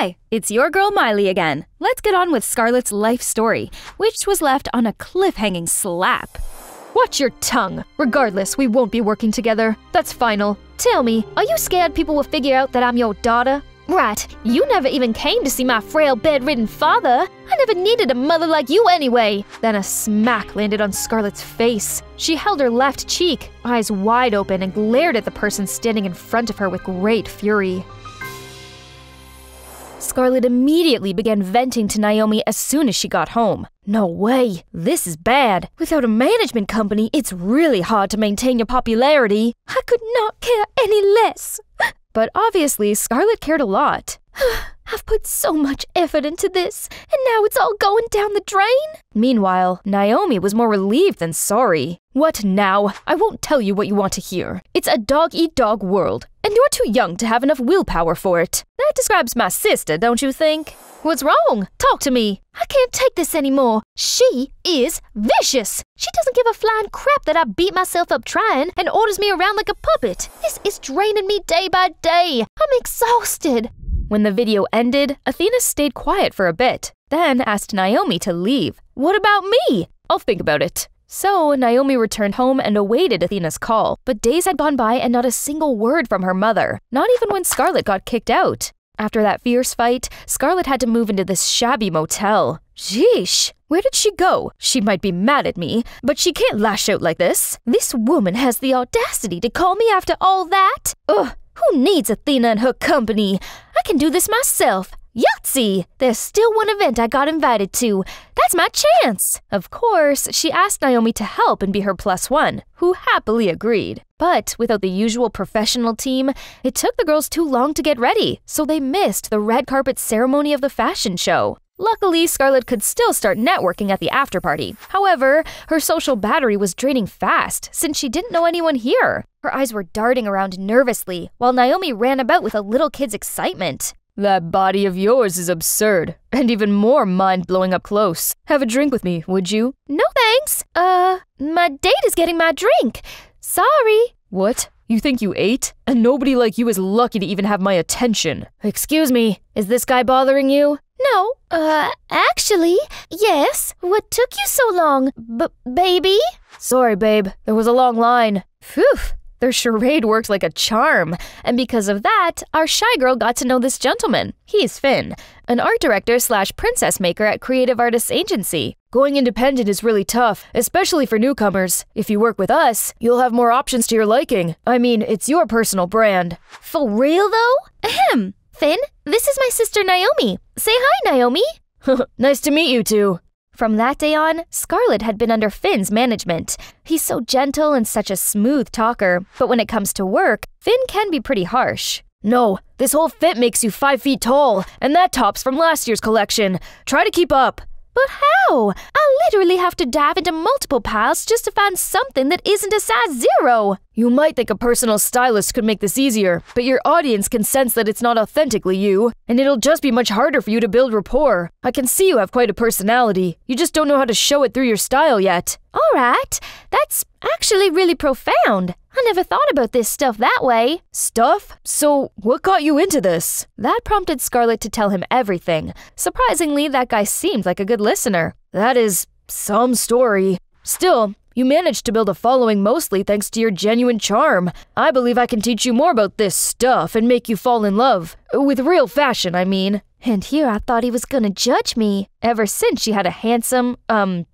Hi, it's your girl Miley again. Let's get on with Scarlett's life story, which was left on a cliffhanging slap. Watch your tongue. Regardless, we won't be working together. That's final. Tell me, are you scared people will figure out that I'm your daughter? Right, you never even came to see my frail, bedridden father. I never needed a mother like you anyway. Then a smack landed on Scarlett's face. She held her left cheek, eyes wide open, and glared at the person standing in front of her with great fury. Scarlett immediately began venting to Naomi as soon as she got home. No way, this is bad. Without a management company, it's really hard to maintain your popularity. I could not care any less. But obviously, Scarlett cared a lot. I've put so much effort into this, and now it's all going down the drain? Meanwhile, Naomi was more relieved than sorry. What now? I won't tell you what you want to hear. It's a dog-eat-dog world, and you're too young to have enough willpower for it. That describes my sister, don't you think? What's wrong? Talk to me. I can't take this anymore. She is vicious. She doesn't give a flying crap that I beat myself up trying and orders me around like a puppet. This is draining me day by day. I'm exhausted. When the video ended, Athena stayed quiet for a bit, then asked Naomi to leave. What about me? I'll think about it. So Naomi returned home and awaited Athena's call, but days had gone by and not a single word from her mother, not even when Scarlett got kicked out. After that fierce fight, Scarlett had to move into this shabby motel. Sheesh, where did she go? She might be mad at me, but she can't lash out like this. This woman has the audacity to call me after all that? Ugh, who needs Athena and her company? I can do this myself. Yahtzee! There's still one event I got invited to. That's my chance! Of course, she asked Naomi to help and be her +1, who happily agreed. But without the usual professional team, it took the girls too long to get ready, so they missed the red carpet ceremony of the fashion show. Luckily, Scarlett could still start networking at the after-party. However, her social battery was draining fast, since she didn't know anyone here. Her eyes were darting around nervously, while Naomi ran about with a little kid's excitement. That body of yours is absurd, and even more mind-blowing up close. Have a drink with me, would you? No thanks. My date is getting my drink. Sorry. What? You think you ate? And nobody like you is lucky to even have my attention. Excuse me, is this guy bothering you? No, actually, yes. What took you so long, baby? Sorry, babe. There was a long line. Phew. Their charade works like a charm, and because of that, our shy girl got to know this gentleman. He's Finn, an art director / princess maker at Creative Artists Agency. Going independent is really tough, especially for newcomers. If you work with us, you'll have more options to your liking. I mean, it's your personal brand. For real, though? Ahem. Finn, this is my sister Naomi. Say hi, Naomi. Nice to meet you two. From that day on, Scarlett had been under Finn's management. He's so gentle and such a smooth talker, but when it comes to work, Finn can be pretty harsh. No, this whole fit makes you 5 feet tall, and that top's from last year's collection. Try to keep up. But how? I literally have to dive into multiple piles just to find something that isn't a size 0. You might think a personal stylist could make this easier, but your audience can sense that it's not authentically you, and it'll just be much harder for you to build rapport. I can see you have quite a personality. You just don't know how to show it through your style yet. Alright, that's actually really profound. I never thought about this stuff that way. Stuff? So, what got you into this? That prompted Scarlett to tell him everything. Surprisingly, that guy seemed like a good listener. That is some story. Still, you managed to build a following mostly thanks to your genuine charm. I believe I can teach you more about this stuff and make you fall in love. With real fashion, I mean. And here I thought he was gonna judge me. Ever since she had a handsome,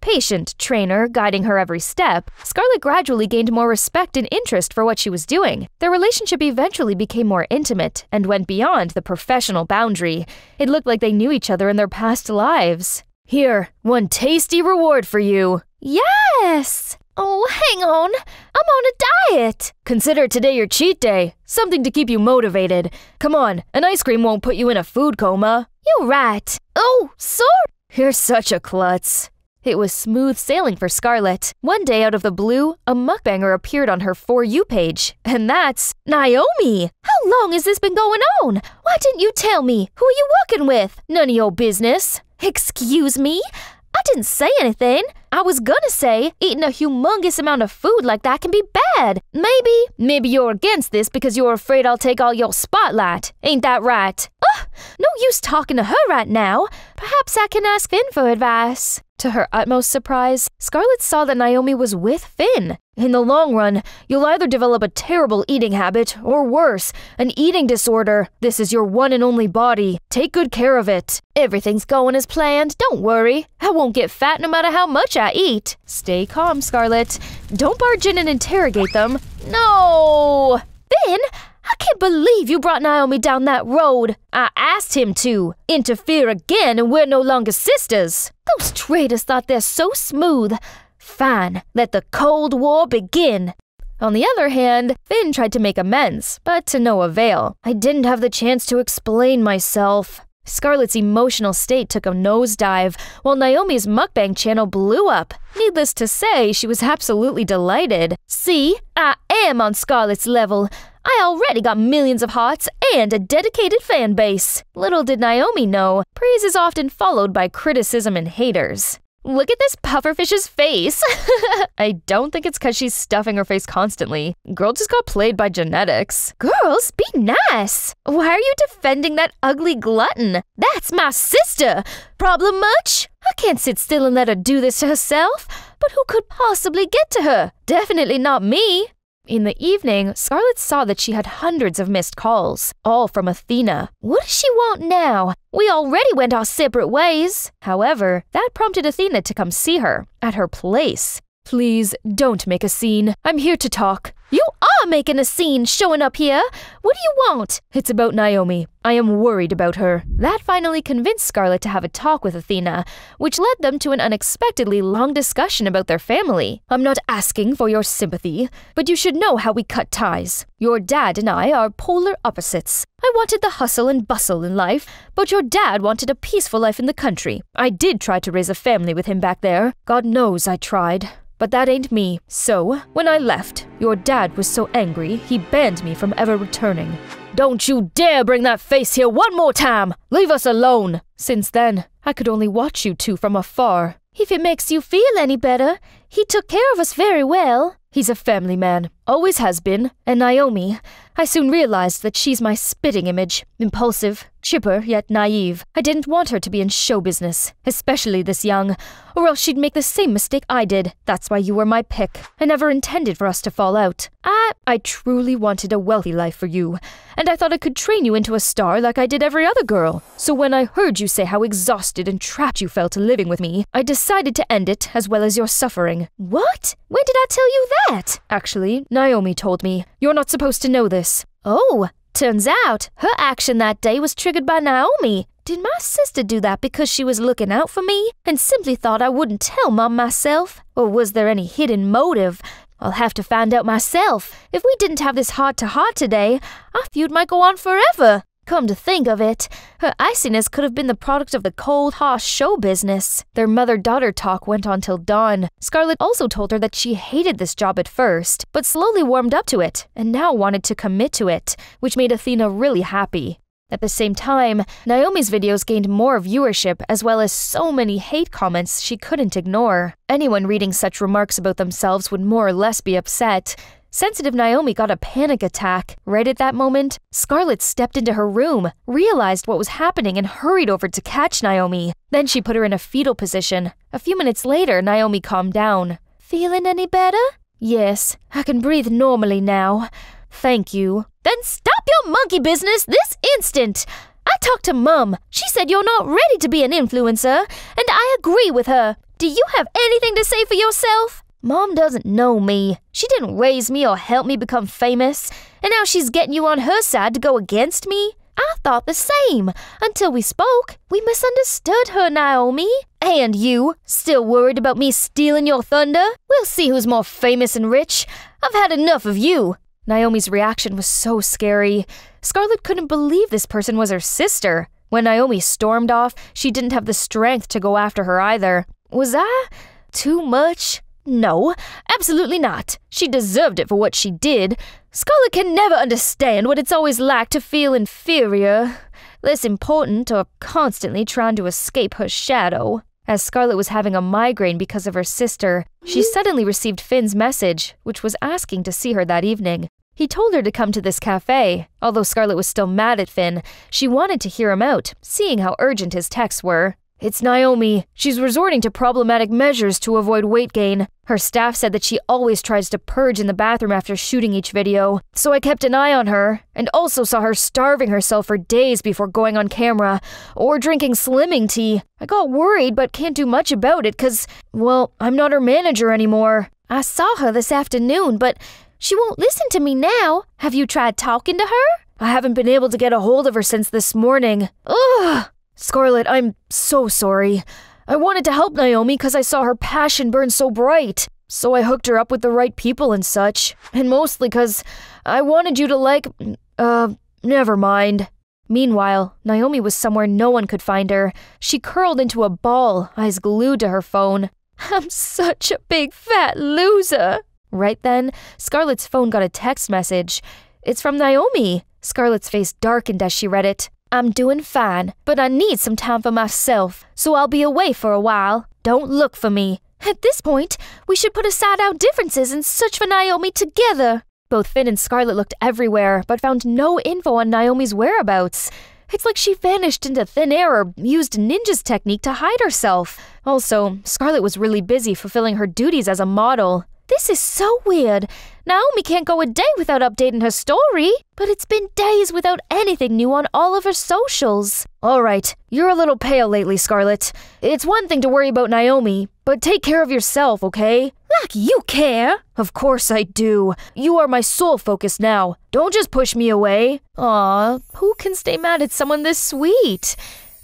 patient trainer guiding her every step, Scarlett gradually gained more respect and interest for what she was doing. Their relationship eventually became more intimate and went beyond the professional boundary. It looked like they knew each other in their past lives. Here, one tasty reward for you. Yes! Oh, hang on. I'm on a diet. Consider today your cheat day. Something to keep you motivated. Come on, an ice cream won't put you in a food coma. You're right. Oh, sorry. You're such a klutz. It was smooth sailing for Scarlett. One day out of the blue, a mukbanger appeared on her For You page. And that's Naomi. How long has this been going on? Why didn't you tell me? Who are you working with? None of your business. Excuse me? I didn't say anything. I was gonna say eating a humongous amount of food like that can be bad. Maybe you're against this because you're afraid I'll take all your spotlight. Ain't that right? No use talking to her right now. Perhaps I can ask Finn for advice. To her utmost surprise, Scarlett saw that Naomi was with Finn. In the long run, you'll either develop a terrible eating habit, or worse, an eating disorder. This is your one and only body. Take good care of it. Everything's going as planned. Don't worry. I won't get fat no matter how much I eat. Stay calm, Scarlett. Don't barge in and interrogate them. No! Finn, I can't believe you brought Naomi down that road. I asked him to. Interfere again and we're no longer sisters. Those traitors thought they're so smooth. Fine, let the Cold War begin. On the other hand, Finn tried to make amends, but to no avail. I didn't have the chance to explain myself. Scarlett's emotional state took a nosedive, while Naomi's mukbang channel blew up. Needless to say, she was absolutely delighted. See, I am on Scarlett's level. I already got millions of hearts and a dedicated fan base. Little did Naomi know, praise is often followed by criticism and haters. Look at this pufferfish's face. I don't think it's because she's stuffing her face constantly. Girl just got played by genetics. Girls, be nice. Why are you defending that ugly glutton? That's my sister. Problem much? I can't sit still and let her do this to herself. But who could possibly get to her? Definitely not me. In the evening, Scarlett saw that she had hundreds of missed calls, all from Athena. What does she want now? We already went our separate ways. However, that prompted Athena to come see her, at her place. Please, don't make a scene. I'm here to talk. You are making a scene showing up here. What do you want? It's about Naomi. I am worried about her. That finally convinced Scarlett to have a talk with Athena, which led them to an unexpectedly long discussion about their family. I'm not asking for your sympathy, but you should know how we cut ties. Your dad and I are polar opposites. I wanted the hustle and bustle in life, but your dad wanted a peaceful life in the country. I did try to raise a family with him back there. God knows I tried. But that ain't me. So, when I left, your dad was so angry, he banned me from ever returning. Don't you dare bring that face here one more time! Leave us alone! Since then, I could only watch you two from afar. If it makes you feel any better, he took care of us very well. He's a family man, always has been. And Naomi, I soon realized that she's my spitting image. Impulsive, chipper, yet naive. I didn't want her to be in show business, especially this young, or else she'd make the same mistake I did. That's why you were my pick. I never intended for us to fall out. I truly wanted a wealthy life for you, and I thought I could train you into a star like I did every other girl. So when I heard you say how exhausted and trapped you felt living with me, I decided to end it as well as your suffering. What? When did I tell you that? Actually, Naomi told me. You're not supposed to know this. Oh, turns out her action that day was triggered by Naomi. Did my sister do that because she was looking out for me and simply thought I wouldn't tell Mom myself? Or was there any hidden motive? I'll have to find out myself. If we didn't have this heart-to-heart today, our feud might go on forever. Come to think of it, her iciness could have been the product of the cold, harsh show business. Their mother-daughter talk went on till dawn. Scarlett also told her that she hated this job at first, but slowly warmed up to it, and now wanted to commit to it, which made Athena really happy. At the same time, Naomi's videos gained more viewership as well as so many hate comments she couldn't ignore. Anyone reading such remarks about themselves would more or less be upset. Sensitive Naomi got a panic attack. Right at that moment, Scarlett stepped into her room, realized what was happening, and hurried over to catch Naomi. Then she put her in a fetal position. A few minutes later, Naomi calmed down. Feeling any better? Yes, I can breathe normally now. Thank you. Then stop your monkey business this instant! I talked to Mum. She said you're not ready to be an influencer, and I agree with her. Do you have anything to say for yourself? Mom doesn't know me. She didn't raise me or help me become famous, and now she's getting you on her side to go against me? I thought the same, until we spoke. We misunderstood her, Naomi. And you, still worried about me stealing your thunder? We'll see who's more famous and rich. I've had enough of you. Naomi's reaction was so scary. Scarlett couldn't believe this person was her sister. When Naomi stormed off, she didn't have the strength to go after her either. Was I too much? No, absolutely not. She deserved it for what she did. Scarlett can never understand what it's always like to feel inferior, less important, or constantly trying to escape her shadow. As Scarlett was having a migraine because of her sister, she suddenly received Finn's message, which was asking to see her that evening. He told her to come to this cafe. Although Scarlett was still mad at Finn, she wanted to hear him out, seeing how urgent his texts were. "It's Naomi. She's resorting to problematic measures to avoid weight gain. Her staff said that she always tries to purge in the bathroom after shooting each video, so I kept an eye on her, and also saw her starving herself for days before going on camera, or drinking slimming tea. I got worried but can't do much about it cause, well, I'm not her manager anymore. I saw her this afternoon, but she won't listen to me now. Have you tried talking to her? I haven't been able to get a hold of her since this morning. Ugh! Scarlett, I'm so sorry. I wanted to help Naomi because I saw her passion burn so bright. So I hooked her up with the right people and such. And mostly because I wanted you to never mind." Meanwhile, Naomi was somewhere no one could find her. She curled into a ball, eyes glued to her phone. "I'm such a big fat loser." Right then, Scarlett's phone got a text message. It's from Naomi. Scarlett's face darkened as she read it. "I'm doing fine, but I need some time for myself, so I'll be away for a while. Don't look for me. At this point, we should put aside our differences and search for Naomi together." Both Finn and Scarlett looked everywhere, but found no info on Naomi's whereabouts. It's like she vanished into thin air or used Ninja's technique to hide herself. Also, Scarlett was really busy fulfilling her duties as a model. This is so weird. Naomi can't go a day without updating her story, but it's been days without anything new on all of her socials. All right, you're a little pale lately, Scarlett. It's one thing to worry about Naomi, but take care of yourself, okay? Like you care. Of course I do. You are my sole focus now. Don't just push me away. Aw, who can stay mad at someone this sweet?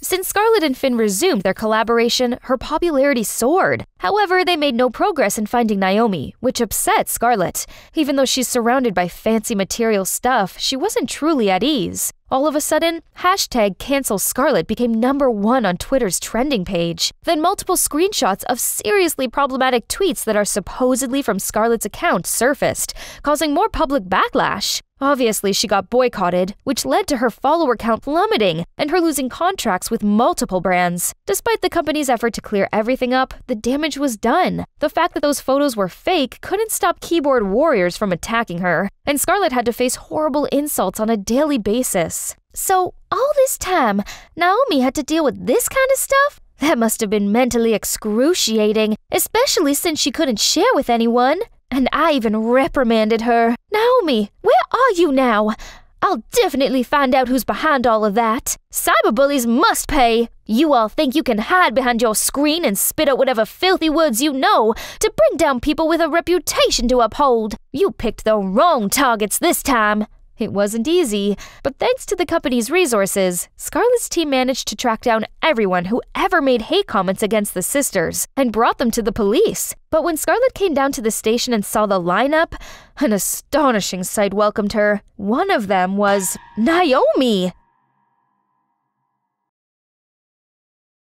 Since Scarlett and Finn resumed their collaboration, her popularity soared. However, they made no progress in finding Naomi, which upset Scarlett. Even though she's surrounded by fancy material stuff, she wasn't truly at ease. All of a sudden, #CancelScarlett became #1 on Twitter's trending page. Then multiple screenshots of seriously problematic tweets that are supposedly from Scarlett's account surfaced, causing more public backlash. Obviously, she got boycotted, which led to her follower count plummeting and her losing contracts with multiple brands. Despite the company's effort to clear everything up, the damage was done. The fact that those photos were fake couldn't stop keyboard warriors from attacking her, and Scarlett had to face horrible insults on a daily basis. So, all this time, Naomi had to deal with this kind of stuff? That must have been mentally excruciating, especially since she couldn't share with anyone. And I even reprimanded her. Naomi, where are you now? I'll definitely find out who's behind all of that. Cyberbullies must pay. You all think you can hide behind your screen and spit out whatever filthy words you know to bring down people with a reputation to uphold. You picked the wrong targets this time. It wasn't easy, but thanks to the company's resources, Scarlett's team managed to track down everyone who ever made hate comments against the sisters and brought them to the police. But when Scarlett came down to the station and saw the lineup, an astonishing sight welcomed her. One of them was Naomi!